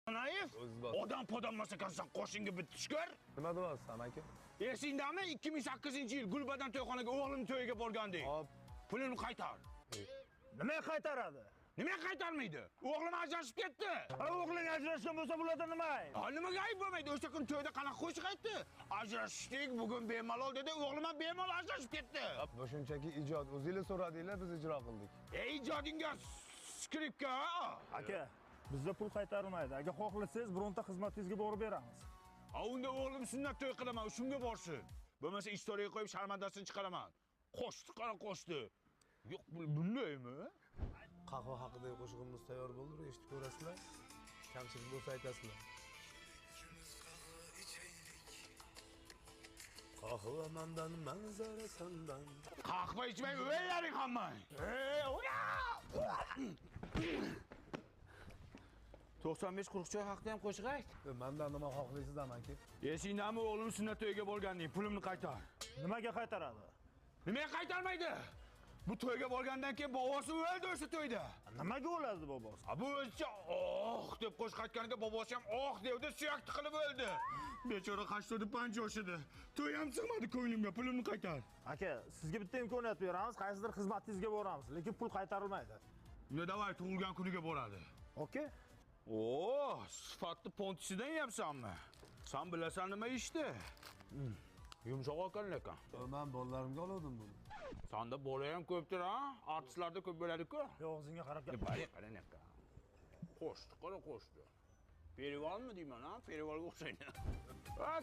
Naif, odam podammas ekansan, qo'shinga bitishkor. Nima deyapsan aka? Esingdami 2008-yil Gulbadan to'yxonaga o'g'lim to'yiga borgandik. Hop. Pulini qaytar. Nima qaytaradi? Nima qaytarmaydi? O'g'lim ajrashib ketdi. O'g'ling ajrashgan bo'lsa bulardan nima ayb? Nimaga ayb bo'lmaydi? O'sha kun to'yda qanaqa qo'shiq aytdi? Ajrashdik, bugun bemalol dedi, o'g'lim ham bemalol ajrashib ketdi. Bu shunchaki ijod. O'zingizlar so'radinglar, biz ijro qildik. Ijodingga skripka. Aka, bizda pul qaytarilmaydi. Agar xohlasangiz bironta xizmatingizga borib beramiz. Unda o'g'lim sunnat to'y qilaman, shunga borsin. Bo'lmasa istoriyaga qo'yib sharmandasini chiqaraman. Qo'shdi, qara qo'shdi. Yo'q, bundaymi? Qahva haqidagi qo'shig'imiz tayyor bo'ldi, eshitib ko'rasizlar. Kamchilik bo'lsa aytasizlar. Qahva mandan, manzara sandan. Qahva ichmay o'ylaring hamma. 95-40 choy haqida ham qo'shiq ayt. Mendan nima xohlaysiz amaki? Esingdami o'g'lim sunnat to'yiga borganding, pulimni qaytar. Nimaga qaytaradi? Nimaga qaytarmaydi? Bu to'yga borgandan keyin bobosi o'ldi o'sha to'yda. Nimaga o'ladi bobosi? Bu o'zicha deb qo'shiq aytganiga bobosi ham devdi, suyak tiqilib o'ldi. Bechora 85 yoshida. To'y ham sig'madi ko'nglimga, pulimni qaytar. Aka, sizga bitta imkoniyat beramiz, qaysidir xizmatingizga boramiz, lekin pul qaytarilmaydi. Unda davay tug'ilgan kuniga boradi. Okey? Sifatli pontisidan yapsanmi? Sen bilasan nima ishdi? Yumshoq ekan. Men bolalarimga oldim buni. Sanda bola ham ko'pdir, ha? Artistlarda ko'p bo'ladi-ku. Og'zingga qarab gap. Qarang aka. Qo'shdi, qara qo'shdi. Perivalmi deyman, ha? Perivalga o'xshaydi.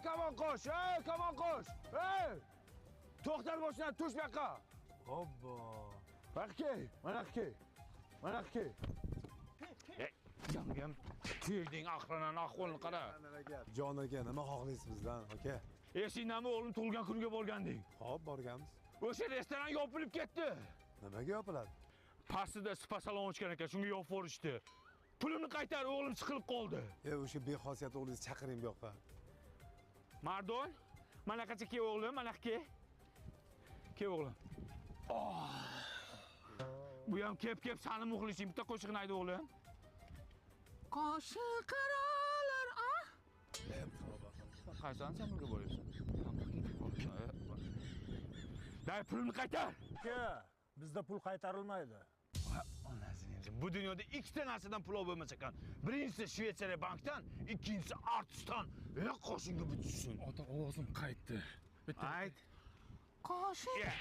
Kamon qo'sh, kamon qo'sh. To'xtar boshdan, tush bu yoqqa. Hoppa. Mana aka. Yangam terding aqranan ahvolini qara. Jon aka, nima xohlaysiz bizdan, aka? Esingdami o'g'lim tug'ilgan kuniga borgandik. Hop, borganmiz. O'sha restoran yopilib ketdi. Nimaga yopiladi? Pastida spa salon ochgan ekan, shunga yopib yuborishdi. Pulimni qaytar, o'g'lim siqilib qoldi. O'sha bexosiyat o'g'lingizni chaqiring bu yoqqa. Mardon, manaqacha kel o'g'lim, manaqa kel o'g'lim. Bu ham kep sani muxlising, bitta qo'shiqni ayt o'g'lim. Qo'shiq qaralar, Qaysan sen bunga bo'laysan? Dai pulni qaytar. Aka, bizda pul qaytarilmaydi. Bu dunyoda ikkita narsadan pul bo'lmas ekan. Birinchisi Shveysariya bankdan, ikkinchisi artistdan. Qo'shinga bitsin. Ota ovozim qaytdi. Ayt. Qo'shin. Ya,